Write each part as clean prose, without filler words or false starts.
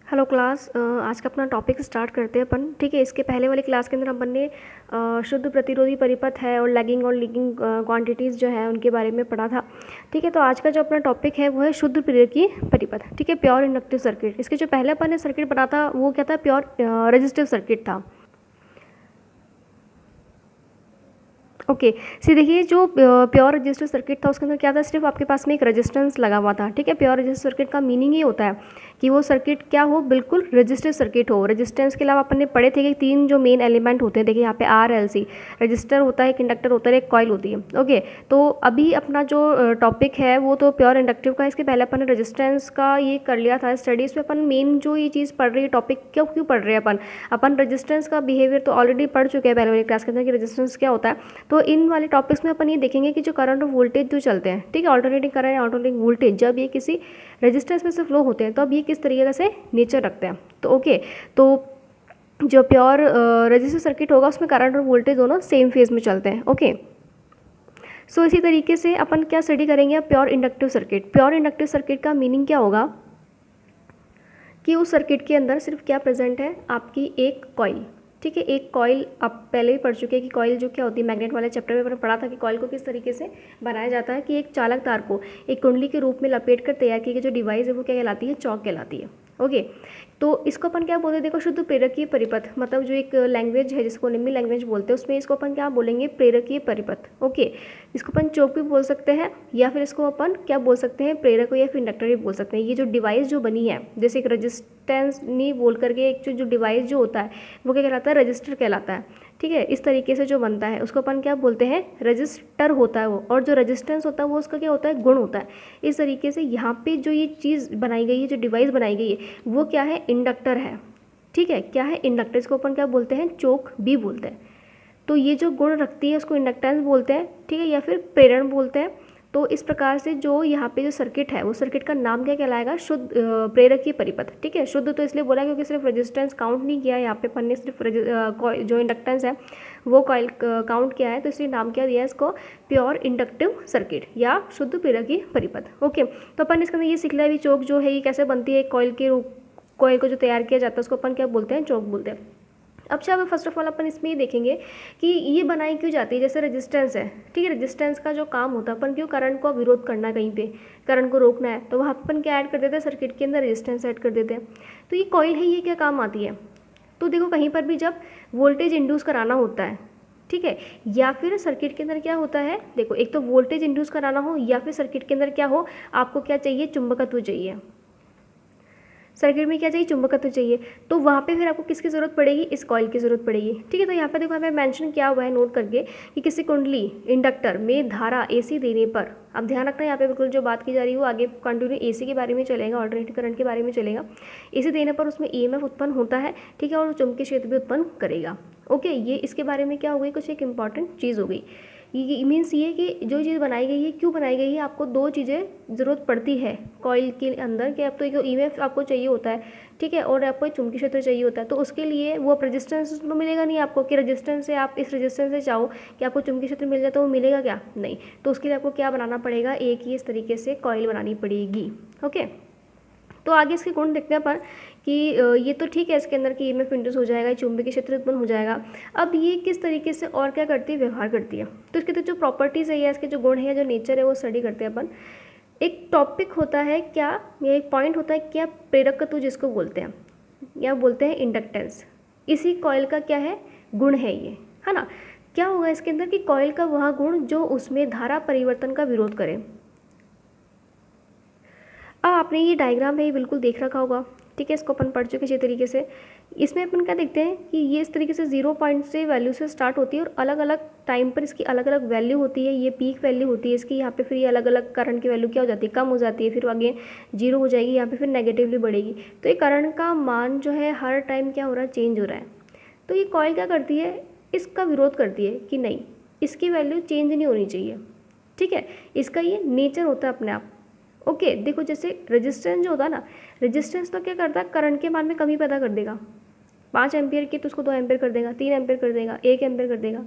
Hello class. आज का अपना टॉपिक स्टार्ट करते हैं अपन। ठीक है, इसके पहले वाली क्लास के अंदर अपन ने शुद्ध प्रतिरोधी परिपथ है और लैगिंग और लीगिंग क्वांटिटीज़ जो है उनके बारे में पढ़ा था। ठीक है, तो आज का जो अपना टॉपिक है वो है शुद्ध प्रेरकीय परिपथ। ठीक है, प्योर इंडक्टिव सर्किट। इसके जो पहले अपन ने सर्किट पढ़ा था वो क्या था, प्योर रेजिस्टिव सर्किट था। ओके सी देखिए, जो प्योर रेजिस्टिव सर्किट था उसके अंदर क्या था, सिर्फ आपके पास में एक रेजिस्टेंस लगा हुआ था। ठीक है, प्योर रेजिस्टिव सर्किट का मीनिंग ये होता है कि वो सर्किट क्या हो, बिल्कुल रेजिस्टिव सर्किट हो। रेजिस्टेंस के अलावा अपन ने पढ़े थे कि तीन जो मेन एलिमेंट होते हैं, देखिए यहाँ पे आर एल सी, रजिस्टर होता है, एक इंडक्टर होता है, एक कॉइल होती है। ओके, तो अभी अपना जो टॉपिक है वो तो प्योर इंडक्टिव का। इसके पहले अपन ने रेजिस्टेंस का ये कर लिया था स्टडीज़ पे। अपन मेन जो ये चीज़ पढ़ रही है, टॉपिक क्यों पढ़ रहे हैं अपन रेजिस्टेंस का बिहेवियर तो ऑलरेडी पढ़ चुके हैं पहले वाली क्लास के अंदर कि रेजिस्टेंस क्या होता है। तो इन वाले टॉपिक्स में अपन ये देखेंगे कि जो करंट और वोल्टेज जो चलते हैं, ठीक है, ऑल्टरनेटिंग करंट, ऑल्टरनेटिंग वोल्टेज, जब ये किसी रेजिस्टेंस में से फ्लो होते हैं तो अब ये किस तरीके से नेचर रखते हैं। तो ओके, तो जो प्योर रेजिस्टिव सर्किट होगा उसमें करंट और वोल्टेज दोनों सेम फेज में चलते हैं। ओके, सो इसी तरीके से अपन क्या स्टडी करेंगे, pure inductive circuit. Pure inductive circuit का मीनिंग क्या होगा कि उस सर्किट के अंदर सिर्फ क्या प्रेजेंट है, आपकी एक कॉइल। ठीक है, एक कॉइल आप पहले भी पढ़ चुके हैं कि कॉइल जो क्या होती है, मैग्नेट वाले चैप्टर में मैंने पढ़ा था कि कॉइल को किस तरीके से बनाया जाता है कि एक चालक तार को एक कुंडली के रूप में लपेट कर तैयार की गई जो डिवाइस है वो क्या कहलाती है, चौक कहलाती है। ओके, तो इसको अपन क्या बोलते हैं, देखो, शुद्ध प्रेरकीय परिपथ, मतलब जो एक लैंग्वेज है जिसको निम्न लैंग्वेज बोलते हैं, उसमें इसको अपन क्या बोलेंगे, प्रेरकीय परिपथ। ओके, इसको अपन चौक भी बोल सकते हैं या फिर इसको अपन क्या बोल सकते हैं, प्रेरक या फिर इंडक्टर भी बोल सकते हैं। ये जो डिवाइस जो बनी है, जैसे एक रजिस्टेंस नहीं बोल करके एक जो डिवाइस जो होता है वो क्या कहलाता है, रजिस्टर कहलाता है। ठीक है, इस तरीके से जो बनता है उसको अपन क्या बोलते हैं, रजिस्टर होता है वो, और जो रेजिस्टेंस होता है वो उसका क्या होता है, गुण होता है। इस तरीके से यहाँ पे जो ये चीज़ बनाई गई है, जो डिवाइस बनाई गई है वो क्या है, इंडक्टर है। ठीक है, क्या है, इंडक्टर। इसको अपन क्या बोलते हैं, चोक भी बोलते हैं। तो ये जो गुण रखती है उसको इंडक्टेंस बोलते हैं। ठीक है, या फिर प्रेरण बोलते हैं। तो इस प्रकार से जो यहाँ पे जो सर्किट है वो सर्किट का नाम क्या कहलाएगा, शुद्ध प्रेरकीय परिपथ। ठीक है, शुद्ध तो इसलिए बोला क्योंकि सिर्फ रेजिस्टेंस काउंट नहीं किया यहाँ पे अपन ने, सिर्फ जो इंडक्टेंस है वो कॉइल काउंट किया है, तो इसलिए नाम क्या दिया है इसको, प्योर इंडक्टिव सर्किट या शुद्ध प्रेरकीय परिपथ। ओके, तो अपन इसके अंदर ये सीख लिया अभी, चौक जो है ये कैसे बनती है, कॉइल के रूप, कॉइल को जो तैयार किया जाता है उसको अपन क्या बोलते हैं, चौक बोलते हैं। अब चलो फर्स्ट ऑफ ऑल अपन इसमें ये देखेंगे कि ये बनाई क्यों जाती है। जैसे रेजिस्टेंस है, ठीक है, रेजिस्टेंस का जो काम होता है, अपन क्यों करंट को विरोध करना है, कहीं पे करंट को रोकना है तो वहाँ अपन क्या ऐड कर देते हैं, सर्किट के अंदर रेजिस्टेंस ऐड कर देते हैं। तो ये कॉइल है, ये क्या काम आती है, तो देखो कहीं पर भी जब वोल्टेज इंड्यूस कराना होता है, ठीक है, या फिर सर्किट के अंदर क्या होता है, देखो, एक तो वोल्टेज इंड्यूस कराना हो या फिर सर्किट के अंदर क्या हो, आपको क्या चाहिए, चुंबकत्व चाहिए। सर्किट में क्या चाहिए, चुंबकत्व चाहिए। तो वहाँ पे फिर आपको किसकी ज़रूरत पड़ेगी, इस कॉइल की ज़रूरत पड़ेगी। ठीक है, तो यहाँ पे देखो हमें मेंशन किया हुआ है नोट करके कि किसी कुंडली इंडक्टर में धारा एसी देने पर, अब ध्यान रखना यहाँ पे बिल्कुल जो बात की जा रही है वो आगे कंटिन्यू एसी के बारे में चलेगा, ऑल्टरनेटिव करंट के बारे में चलेगा। एसी देने पर उसमें ईएमएफ उत्पन्न होता है, ठीक है, और चुंबकीय क्षेत्र भी उत्पन्न करेगा। ओके, ये इसके बारे में क्या हो गई, कुछ एक इंपॉर्टेंट चीज़ हो गई। ये मीन्स ये कि जो चीज़ बनाई गई है, क्यों बनाई गई है, आपको दो चीज़ें ज़रूरत पड़ती है कॉइल के अंदर, कि अब तो एक ईएमएफ आपको चाहिए होता है, ठीक है, और आपको एक चुंबकीय क्षेत्र चाहिए होता है। तो उसके लिए वो रेजिस्टेंस तो मिलेगा नहीं आपको कि रेजिस्टेंस से आप इस रेजिस्टेंस से चाहो कि आपको चुंबकीय क्षेत्र मिल जाए, तो वो मिलेगा क्या, नहीं। तो उसके लिए आपको क्या बनाना पड़ेगा, एक ही इस तरीके से कॉइल बनानी पड़ेगी। ओके, तो आगे इसके गुण देखते हैं अपन कि ये तो ठीक है, इसके अंदर कि ईएमएफ इंड्यूस हो जाएगा, चुंबकीय क्षेत्र उत्पन्न हो जाएगा। अब ये किस तरीके से और क्या करती है, व्यवहार करती है। तो इसके तो जो प्रॉपर्टीज़ है या इसके जो गुण है या जो नेचर है वो स्टडी करते हैं अपन। एक टॉपिक होता है क्या, या एक पॉइंट होता है क्या, प्रेरकत्व जिसको बोलते हैं या बोलते हैं इंडक्टेंस। इसी कॉइल का क्या है, गुण है ये, है ना। क्या होगा इसके अंदर कि कॉइल का वह गुण जो उसमें धारा परिवर्तन का विरोध करे। अब आपने ये डायग्राम है ये बिल्कुल देख रखा होगा, ठीक है, इसको अपन पढ़ चुके अच्छी तरीके से। इसमें अपन क्या देखते हैं कि ये इस तरीके से 0 पॉइंट से वैल्यू से स्टार्ट होती है और अलग अलग टाइम पर इसकी अलग अलग वैल्यू होती है। ये पीक वैल्यू होती है इसकी, यहाँ पे फिर ये अलग अलग करंट की वैल्यू क्या हो जाती है, कम हो जाती है, फिर आगे 0 हो जाएगी, यहाँ पे फिर नेगेटिवली बढ़ेगी। तो ये करंट का मान जो है हर टाइम क्या हो रहा है, चेंज हो रहा है। तो ये कॉइल क्या करती है, इसका विरोध करती है कि नहीं, इसकी वैल्यू चेंज नहीं होनी चाहिए। ठीक है, इसका ये नेचर होता है अपने आप। ओके, देखो जैसे रेजिस्टेंस जो होता है ना, रेजिस्टेंस तो क्या करता है, करंट के मान में कमी पैदा कर देगा। 5 एम्पियर की तो उसको 2 एम्पियर कर देगा, 3 एम्पियर कर देगा, 1 एम्पियर कर देगा।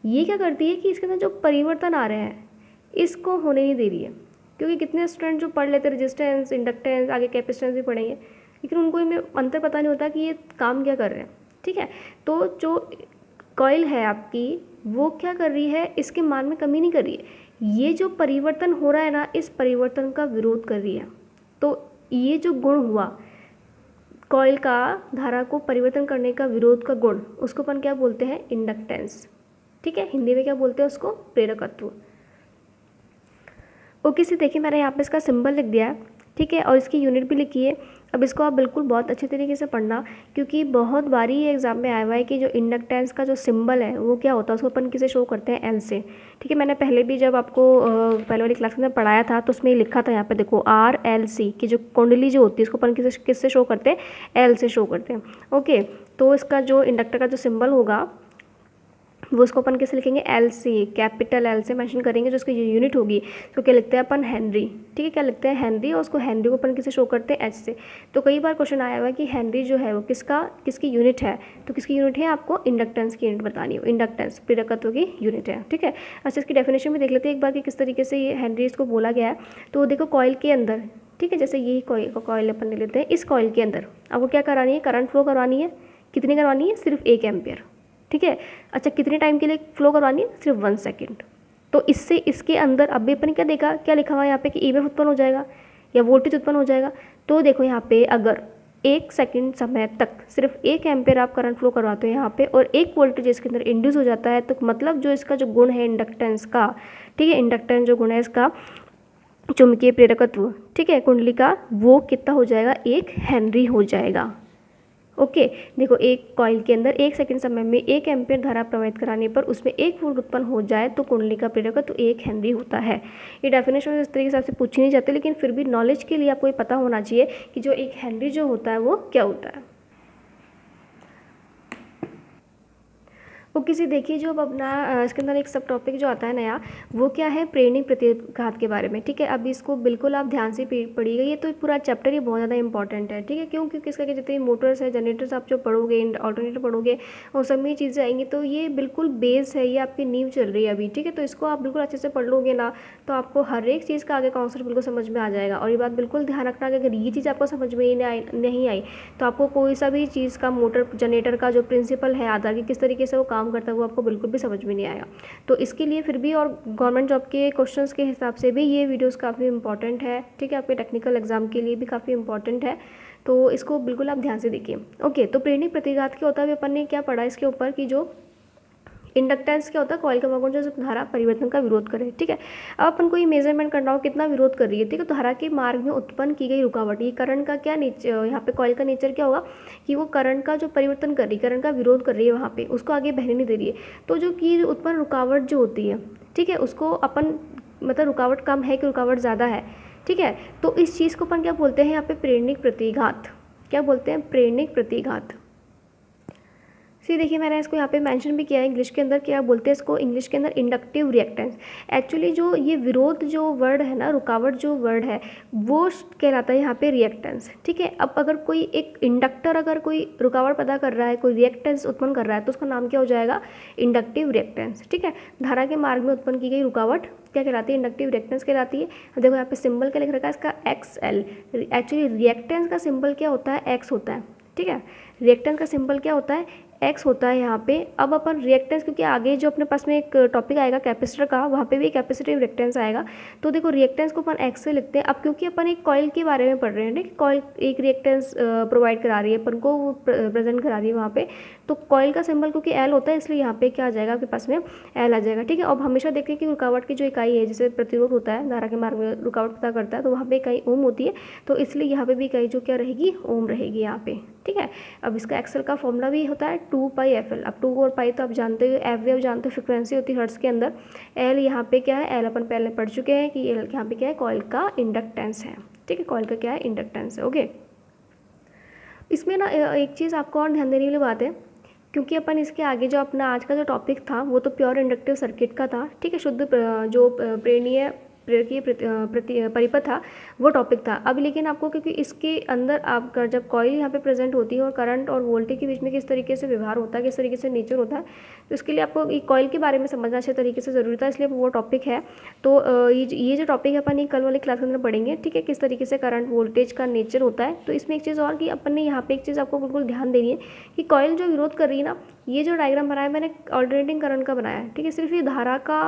ये क्या करती है कि इसके अंदर जो परिवर्तन आ रहे हैं इसको होने नहीं दे रही है। क्योंकि कितने स्टूडेंट जो पढ़ लेते हैं रेजिस्टेंस, इंडक्टेंस, आगे कैपेसिटेंस भी पढ़ेंगे, लेकिन उनको इनमें अंतर पता नहीं होता कि ये काम क्या कर रहे हैं, ठीक है। तो जो कॉइल है आपकी वो क्या कर रही है, इसके मान में कमी नहीं कर रही है, ये जो परिवर्तन हो रहा है ना, इस परिवर्तन का विरोध कर रही है। तो ये जो गुण हुआ कॉइल का धारा को परिवर्तन करने का विरोध का गुण, उसको अपन क्या बोलते हैं, इंडक्टेंस, ठीक है। हिंदी में क्या बोलते हैं उसको, प्रेरकत्व। ओके से देखिए मैंने यहाँ पे इसका सिंबल लिख दिया है, ठीक है, और इसकी यूनिट भी लिखी है। अब इसको आप बिल्कुल बहुत अच्छे तरीके से पढ़ना, क्योंकि बहुत बारी ये एग्जाम में आया हुआ है कि जो इंडक्टेंस का जो सिंबल है वो क्या होता है, उसको अपन किसे शो करते हैं, एल से, ठीक है। मैंने पहले भी जब आपको पहले वाली क्लास के अंदर पढ़ाया था तो उसमें लिखा था यहाँ पे देखो RLC की जो कुंडली जो होती है उसको अपन किससे शो करते हैं, एल से शो करते हैं। ओके, तो इसका जो इंडक्टर का जो सिंबल होगा वो उसको अपन कैसे लिखेंगे, एल से, कैपिटल एल से मेंशन करेंगे, जो उसकी यूनिट होगी तो क्या लिखते हैं अपन, हेनरी, ठीक है। क्या लिखते हैं, हेनरी, और उसको हेनरी को अपन किसे शो करते हैं, एच से। तो कई बार क्वेश्चन आया हुआ है कि हेनरी जो है वो किसकी यूनिट है, तो किसकी यूनिट है, आपको इंडक्टेंस की यूनिट बतानी हो, इंडक्टेंस प्रेरकत्व की यूनिट है, ठीक है। अच्छा, इसकी डेफिनेशन भी देख लेते हैं एक बार कि किस तरीके से ये हेनरी इसको बोला गया है। तो देखो कॉइल के अंदर, ठीक है, जैसे यही कॉइल अपन ले लेते हैं, इस कॉइल के अंदर आपको क्या करानी है, करंट फ्लो करवानी है, कितनी करवानी है, सिर्फ 1 एम्पियर, ठीक है। अच्छा, कितने टाइम के लिए फ्लो करवानी है, सिर्फ 1 सेकेंड। तो इससे इसके अंदर अभी अपन क्या देखा, क्या लिखा हुआ है यहाँ पे कि ईएमएफ उत्पन्न हो जाएगा या वोल्टेज उत्पन्न हो जाएगा। तो देखो यहाँ पे अगर 1 सेकेंड समय तक सिर्फ 1 एम्पियर आप करंट फ्लो करवाते हो यहाँ पे, और 1 वोल्टेज इसके अंदर इंड्यूस हो जाता है, तो मतलब जो इसका जो गुण है इंडक्टेंस का, ठीक है, इंडक्टेंस जो गुण है इसका, चुंबकीय प्रेरकत्व, ठीक है, कुंडली का, वो कितना हो जाएगा, 1 हेनरी हो जाएगा। ओके, देखो एक कॉइल के अंदर 1 सेकंड समय में 1 एम्पियर धारा प्रवाहित कराने पर उसमें 1 वोल्ट उत्पन्न हो जाए तो कुंडली का प्रेरकत्व 1 हेनरी होता है। ये डेफिनेशन इस तरीके से आपसे पूछी नहीं जाती, लेकिन फिर भी नॉलेज के लिए आपको ये पता होना चाहिए कि जो 1 हेनरी जो होता है वो क्या होता है। ओके से देखिए, जो अब अपना इसके अंदर एक सब टॉपिक जो आता है नया, वो क्या है, प्रेरणिक प्रतिघात के बारे में, ठीक है। अब इसको बिल्कुल आप ध्यान से पढ़िएगा, ये तो पूरा चैप्टर ही बहुत ज़्यादा इंपॉर्टेंट है, ठीक है। क्यों, क्योंकि इसका जितने मोटर्स है, जनरेटर्स आप जो पढ़ोगे, ऑल्टरनेटर पढ़ोगे, और सब में चीज़ें आएंगी, तो ये बिल्कुल बेस है, ये आपकी नींव चल रही है अभी, ठीक है। तो इसको आप बिल्कुल अच्छे से पढ़ लोगे ना, तो आपको हर एक चीज़ का आगे कॉन्सेप्ट बिल्कुल समझ में आ जाएगा। और ये बात बिल्कुल ध्यान रखना कि अगर ये चीज़ आपको समझ में नहीं आई तो आपको कोई सा भी चीज़ का, मोटर जनरेटर का जो प्रिंसिपल है आधार की, किस तरीके से वो काम करता है, वो आपको बिल्कुल भी समझ में नहीं आएगा। तो इसके लिए फिर भी, और गवर्नमेंट जॉब के क्वेश्चंस के हिसाब से भी ये वीडियोस काफ़ी इंपॉर्टेंट है, ठीक है, आपके टेक्निकल एग्जाम के लिए भी काफ़ी इंपॉर्टेंट है। तो इसको बिल्कुल आप ध्यान से देखिए। ओके, तो प्रेरणिक प्रतिघात क्या होता है, अपन ने क्या पढ़ा इसके ऊपर कि जो इंडक्टेंस क्या होता है, कॉइल का वगुण जो धारा परिवर्तन का विरोध करे, ठीक है। अब अपन को ये मेजरमेंट करना हो कितना विरोध कर रही है, ठीक है। तो धारा के मार्ग में उत्पन्न की गई रुकावट, ये करंट का क्या नेचर, यहाँ पे कॉइल का नेचर क्या होगा कि वो करंट का जो परिवर्तन कर रही है, करंट का विरोध कर रही है, वहाँ पे उसको आगे बहने नहीं दे रही है। तो जो कि उत्पन्न रुकावट जो होती है, ठीक है, उसको अपन मतलब रुकावट कम है कि रुकावट ज़्यादा है, ठीक है। तो इस चीज़ को अपन क्या बोलते हैं यहाँ पे, प्रेरणिक प्रतिघात, क्या बोलते हैं, प्रेरणिक प्रतिघात। देखिए मैंने इसको यहाँ पे मेंशन भी किया है, इंग्लिश के अंदर क्या बोलते हैं इसको, इंग्लिश के अंदर इंडक्टिव रिएक्टेंस। एक्चुअली जो ये विरोध जो वर्ड है ना, रुकावट जो वर्ड है, वो कहलाता है यहाँ पे रिएक्टेंस, ठीक है। अब अगर कोई एक इंडक्टर अगर कोई रुकावट पैदा कर रहा है, कोई रिएक्टेंस उत्पन्न कर रहा है, तो उसका नाम क्या हो जाएगा, इंडक्टिव रिएक्टेंस, ठीक है। धारा के मार्ग में उत्पन्न की गई रुकावट क्या कहलाती है, इंडक्टिव रिएक्टेंस कहलाती है। देखो यहाँ पे सिंबल क्या लिख रखा है इसका, XL। एक्चुअली रिएक्टेंस का सिंबल क्या होता है, X होता है, ठीक है। रिएक्टेंस का सिंबल क्या होता है, एक्स होता है यहाँ पे। अब अपन रिएक्टेंस, क्योंकि आगे जो अपने पास में एक टॉपिक आएगा कैपेसिटर का, वहाँ पे भी कैपेसिटिव रिएक्टेंस आएगा। तो देखो रिएक्टेंस को अपन एक्स से लिखते हैं। अब क्योंकि अपन एक कॉइल के बारे में पढ़ रहे हैं ना, कि कॉइल एक रिएक्टेंस प्रोवाइड करा रही है अपन को, वो प्रेजेंट करा रही है वहाँ पे, तो कॉइल का सिंबल क्योंकि एल होता है, इसलिए यहाँ पे क्या आ जाएगा आपके पास में, एल आ जाएगा, ठीक है। अब हमेशा देखिए कि रुकावट की जो इकाई है, जैसे प्रतिरोध होता है, धारा के मार्ग में रुकावट पता करता है, तो वहाँ पे इकाई ओम होती है, तो इसलिए यहाँ पे भी इकाई जो क्या रहेगी, ओम रहेगी यहाँ पे, ठीक है। अब इसका एक्सेल का फॉर्मूला भी होता है 2πfl। अब 2 और पाई तो आप जानते हो, एफ वेव जानते हो, फ्रिक्वेंसी होती है हर्ट्ज के अंदर। एल यहाँ पे क्या है, एल अपन पहले पढ़ चुके हैं कि एल यहाँ पे क्या है, कॉइल का इंडक्टेंस है, ठीक है, कॉइल का क्या है, इंडक्टेंस है। ओके, इसमें ना एक चीज़ आपको और ध्यान देने वाली बात है, क्योंकि अपन इसके आगे जो अपना आज का जो टॉपिक था वो तो प्योर इंडक्टिव सर्किट का था, ठीक है, शुद्ध जो प्रेरणीय प्रेरकीय परिपथ था वो टॉपिक था। अब लेकिन आपको क्योंकि इसके अंदर आपका जब कॉइल यहाँ पे प्रेजेंट होती है और करंट और वोल्टेज के बीच में किस तरीके से व्यवहार होता है, किस तरीके से नेचर होता है, तो इसके लिए आपको ये कॉइल के बारे में समझना अच्छे तरीके से ज़रूरी था, इसलिए वो टॉपिक है। तो ये जो टॉपिक है अपन ये कल वाली क्लास के अंदर पढ़ेंगे, ठीक है, किस तरीके से करंट वोल्टेज का नेचर होता है। तो इसमें एक चीज़ और कि अपन ने यहाँ पे एक चीज़ आपको बिल्कुल ध्यान देनी है कि कॉइल जो विरोध कर रही है ना, ये जो डायग्राम बनाया मैंने अल्टरनेटिंग करंट का बनाया है, ठीक है, सिर्फ ये धारा का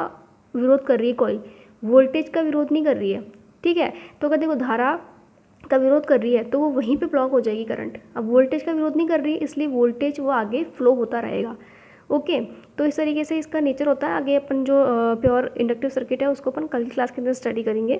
विरोध कर रही है कॉइल, वोल्टेज का विरोध नहीं कर रही है, ठीक है। तो अगर देखो धारा का विरोध कर रही है तो वो वहीं पे ब्लॉक हो जाएगी करंट। अब वोल्टेज का विरोध नहीं कर रही है इसलिए वोल्टेज वो आगे फ्लो होता रहेगा। ओके, तो इस तरीके से इसका नेचर होता है। आगे अपन जो प्योर इंडक्टिव सर्किट है उसको अपन कल की क्लास के अंदर स्टडी करेंगे।